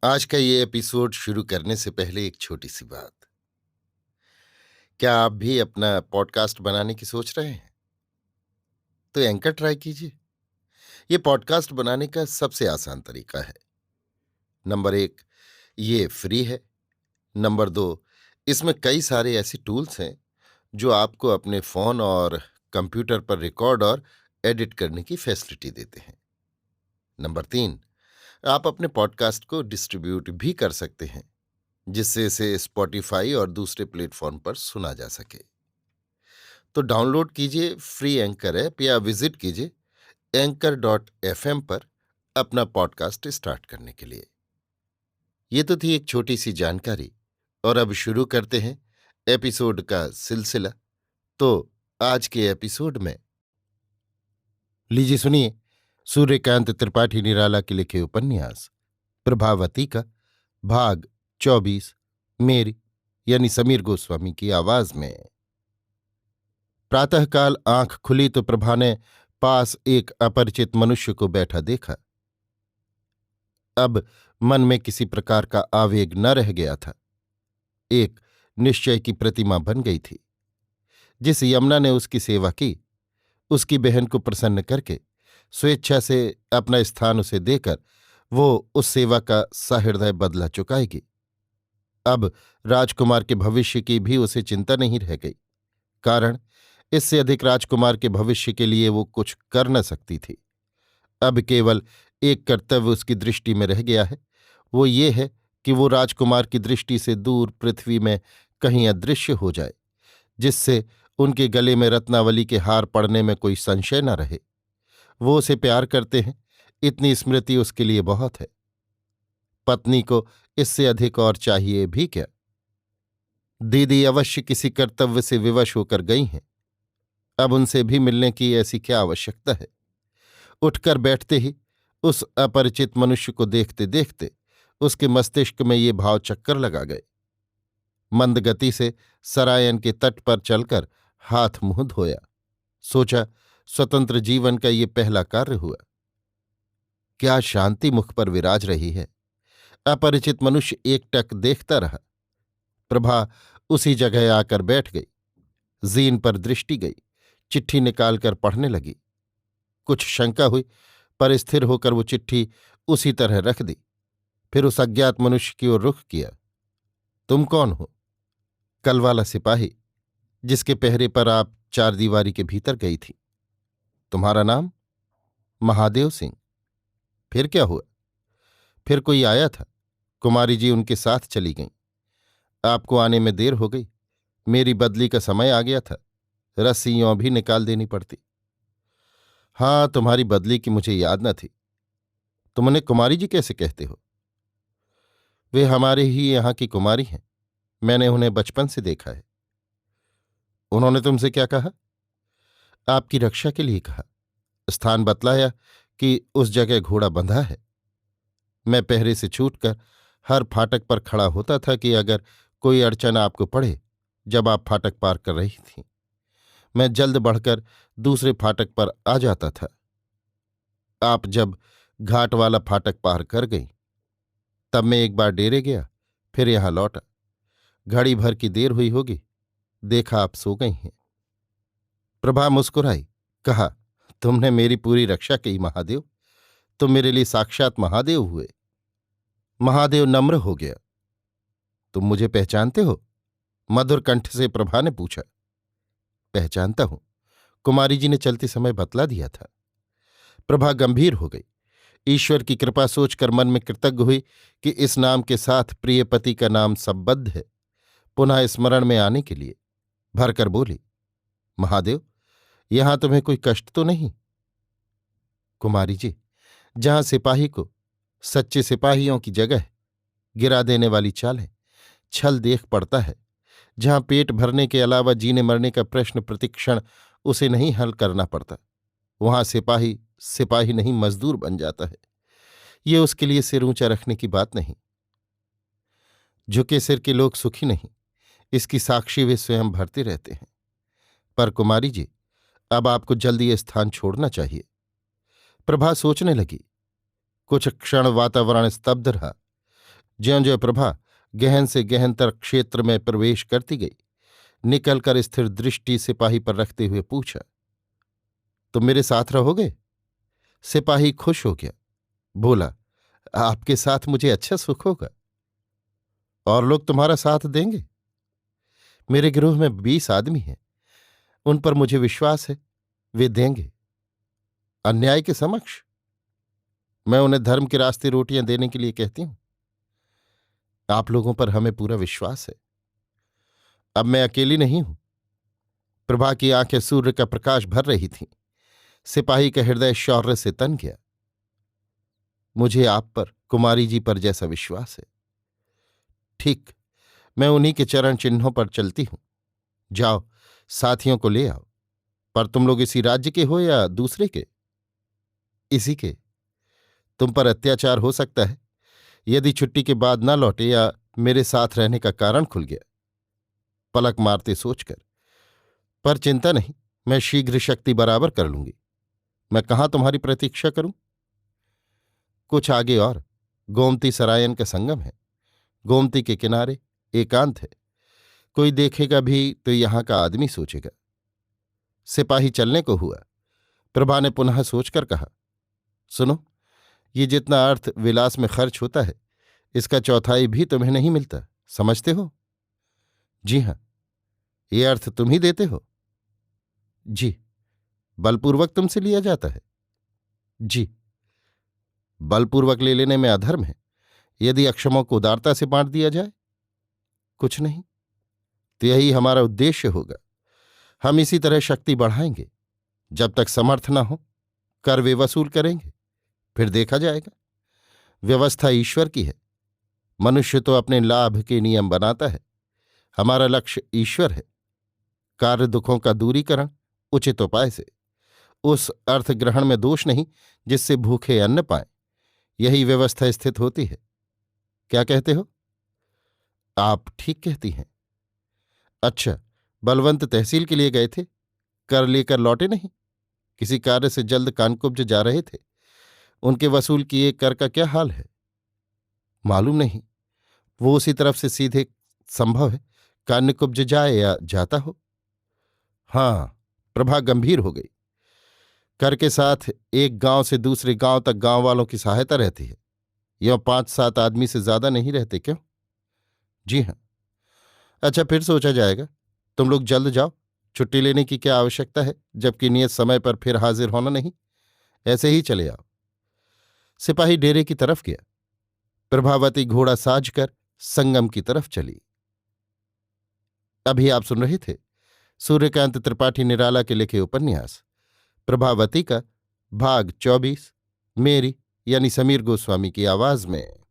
आज का ये एपिसोड शुरू करने से पहले एक छोटी सी बात। क्या आप भी अपना पॉडकास्ट बनाने की सोच रहे हैं? तो एंकर ट्राई कीजिए। ये पॉडकास्ट बनाने का सबसे आसान तरीका है। नंबर एक, ये फ्री है। नंबर दो, इसमें कई सारे ऐसे टूल्स हैं जो आपको अपने फोन और कंप्यूटर पर रिकॉर्ड और एडिट करने की फैसिलिटी देते हैं। नंबर तीन, आप अपने पॉडकास्ट को डिस्ट्रीब्यूट भी कर सकते हैं, जिससे इसे स्पॉटिफाई और दूसरे प्लेटफॉर्म पर सुना जा सके। तो डाउनलोड कीजिए फ्री एंकर ऐप या विजिट कीजिए anchor.fm पर अपना पॉडकास्ट स्टार्ट करने के लिए। ये तो थी एक छोटी सी जानकारी, और अब शुरू करते हैं एपिसोड का सिलसिला। तो आज के एपिसोड में लीजिए सुनिए सूर्यकांत त्रिपाठी निराला के लिखे उपन्यास प्रभावती का भाग 24, मेरी यानी समीर गोस्वामी की आवाज में। प्रातःकाल आंख खुली तो प्रभा ने पास एक अपरिचित मनुष्य को बैठा देखा। अब मन में किसी प्रकार का आवेग न रह गया था। एक निश्चय की प्रतिमा बन गई थी। जिस यमुना ने उसकी सेवा की, उसकी बहन को प्रसन्न करके स्वेच्छा से अपना स्थान उसे देकर वो उस सेवा का सहृदय बदला चुकाएगी। अब राजकुमार के भविष्य की भी उसे चिंता नहीं रह गई। कारण, इससे अधिक राजकुमार के भविष्य के लिए वो कुछ कर न सकती थी। अब केवल एक कर्तव्य उसकी दृष्टि में रह गया है। वो ये है कि वो राजकुमार की दृष्टि से दूर पृथ्वी में कहीं अदृश्य हो जाए, जिससे उनके गले में रत्नावली के हार पड़ने में कोई संशय न रहे। वो उसे प्यार करते हैं, इतनी स्मृति उसके लिए बहुत है। पत्नी को इससे अधिक और चाहिए भी क्या। दीदी अवश्य किसी कर्तव्य से विवश होकर गई हैं। अब उनसे भी मिलने की ऐसी क्या आवश्यकता है। उठकर बैठते ही उस अपरिचित मनुष्य को देखते देखते उसके मस्तिष्क में ये भाव चक्कर लगा गए। मंद गति से सरायन के तट पर चलकर हाथ मुंह धोया। सोचा, स्वतंत्र जीवन का ये पहला कार्य हुआ। क्या शांति मुख पर विराज रही है। अपरिचित मनुष्य एकटक देखता रहा। प्रभा उसी जगह आकर बैठ गई। जीन पर दृष्टि गई। चिट्ठी निकालकर पढ़ने लगी। कुछ शंका हुई, पर स्थिर होकर वो चिट्ठी उसी तरह रख दी। फिर उस अज्ञात मनुष्य की ओर रुख किया। तुम कौन हो? कल वाला सिपाही, जिसके पहरे पर आप चारदीवारी के भीतर गई थी। तुम्हारा नाम? महादेव सिंह। फिर क्या हुआ? फिर कोई आया था, कुमारी जी उनके साथ चली गईं। आपको आने में देर हो गई। मेरी बदली का समय आ गया था, रस्सी यों भी निकाल देनी पड़ती। हाँ, तुम्हारी बदली की मुझे याद न थी। तुम उन्हें कुमारी जी कैसे कहते हो? वे हमारे ही यहाँ की कुमारी हैं। मैंने उन्हें बचपन से देखा है। उन्होंने तुमसे क्या कहा? आपकी रक्षा के लिए कहा। स्थान बतलाया कि उस जगह घोड़ा बंधा है। मैं पहरे से छूटकर हर फाटक पर खड़ा होता था कि अगर कोई अड़चन आपको पड़े। जब आप फाटक पार कर रही थीं, मैं जल्द बढ़कर दूसरे फाटक पर आ जाता था। आप जब घाट वाला फाटक पार कर गई, तब मैं एक बार डेरे गया, फिर यहां लौटा। घड़ी भर की देर हुई होगी, देखा आप सो गई हैं। प्रभा मुस्कुराई, कहा, तुमने मेरी पूरी रक्षा की महादेव। तुम मेरे लिए साक्षात महादेव हुए। महादेव नम्र हो गया। तुम मुझे पहचानते हो? मधुर कंठ से प्रभा ने पूछा। पहचानता हूं, कुमारी जी ने चलते समय बतला दिया था। प्रभा गंभीर हो गई। ईश्वर की कृपा सोचकर मन में कृतज्ञ हुई कि इस नाम के साथ प्रिय पति का नाम संबद्ध है, पुनः स्मरण में आने के लिए भरकर बोली, महादेव, यहां तुम्हें कोई कष्ट तो नहीं? कुमारी जी, जहां सिपाही को सच्चे सिपाहियों की जगह गिरा देने वाली चाल है, छल देख पड़ता है, जहां पेट भरने के अलावा जीने मरने का प्रश्न प्रतिक्षण उसे नहीं हल करना पड़ता, वहां सिपाही सिपाही नहीं मजदूर बन जाता है। ये उसके लिए सिर ऊंचा रखने की बात नहीं। झुके सिर के लोग सुखी नहीं, इसकी साक्षी वे स्वयं भरते रहते हैं। पर कुमारी जी, अब आपको जल्दी ये स्थान छोड़ना चाहिए। प्रभा सोचने लगी। कुछ क्षण वातावरण स्तब्ध रहा। ज्यों ज्यों प्रभा गहन से गहनतर क्षेत्र में प्रवेश करती गई, निकलकर स्थिर दृष्टि सिपाही पर रखते हुए पूछा, तुम मेरे साथ रहोगे? सिपाही खुश हो गया, बोला, आपके साथ मुझे अच्छा सुख होगा। और लोग तुम्हारा साथ देंगे? मेरे गिरोह में 20 आदमी हैं, उन पर मुझे विश्वास है, वे देंगे। अन्याय के समक्ष मैं उन्हें धर्म के रास्ते रोटियां देने के लिए कहती हूं। आप लोगों पर हमें पूरा विश्वास है। अब मैं अकेली नहीं हूं। प्रभा की आंखें सूर्य का प्रकाश भर रही थीं। सिपाही का हृदय शौर्य से तन गया। मुझे आप पर, कुमारी जी पर जैसा विश्वास है। ठीक, मैं उन्हीं के चरण चिन्हों पर चलती हूं। जाओ, साथियों को ले आओ। पर तुम लोग इसी राज्य के हो या दूसरे के? इसी के। तुम पर अत्याचार हो सकता है यदि छुट्टी के बाद न लौटे या मेरे साथ रहने का कारण खुल गया। पलक मारते सोचकर, पर चिंता नहीं, मैं शीघ्र शक्ति बराबर कर लूंगी। मैं कहाँ तुम्हारी प्रतीक्षा करूं? कुछ आगे और गोमती सरायन का संगम है। गोमती के किनारे एकांत है। कोई देखेगा भी तो यहां का आदमी सोचेगा। सिपाही चलने को हुआ। प्रभा ने पुनः सोचकर कहा, सुनो, ये जितना अर्थ विलास में खर्च होता है, इसका चौथाई भी तुम्हें नहीं मिलता, समझते हो? जी हां। ये अर्थ तुम ही देते हो? जी। बलपूर्वक तुमसे लिया जाता है? जी। बलपूर्वक ले लेने में अधर्म है यदि अक्षमों को उदारता से बांट दिया जाए? कुछ नहीं, तो यही हमारा उद्देश्य होगा। हम इसी तरह शक्ति बढ़ाएंगे। जब तक समर्थ न हो, कर वे वसूल करेंगे, फिर देखा जाएगा। व्यवस्था ईश्वर की है। मनुष्य तो अपने लाभ के नियम बनाता है। हमारा लक्ष्य ईश्वर है। कार्य दुखों का दूरीकरण उचित उपाय से। उस अर्थ ग्रहण में दोष नहीं जिससे भूखे अन्न पाएं। यही व्यवस्था स्थित होती है। क्या कहते हो? आप ठीक कहती हैं। अच्छा, बलवंत तहसील के लिए गए थे, कर लेकर लौटे नहीं? किसी कार्य से जल्द कानकुब्ज जा रहे थे। उनके वसूल किए कर का क्या हाल है? मालूम नहीं। वो उसी तरफ से सीधे संभव है कान्यकुब्ज जाए या जाता हो। हाँ। प्रभा गंभीर हो गई। कर के साथ एक गांव से दूसरे गांव तक गांव वालों की सहायता रहती है। यह 5-7 आदमी से ज्यादा नहीं रहते क्यों? जी हाँ। अच्छा, फिर सोचा जाएगा। तुम लोग जल्द जाओ। छुट्टी लेने की क्या आवश्यकता है, जबकि नियत समय पर फिर हाजिर होना नहीं। ऐसे ही चले आओ। सिपाही डेरे की तरफ गया। प्रभावती घोड़ा साज कर संगम की तरफ चली। अभी आप सुन रहे थे सूर्यकांत त्रिपाठी निराला के लिखे उपन्यास प्रभावती का भाग 24, मेरी यानी समीर गोस्वामी की आवाज में।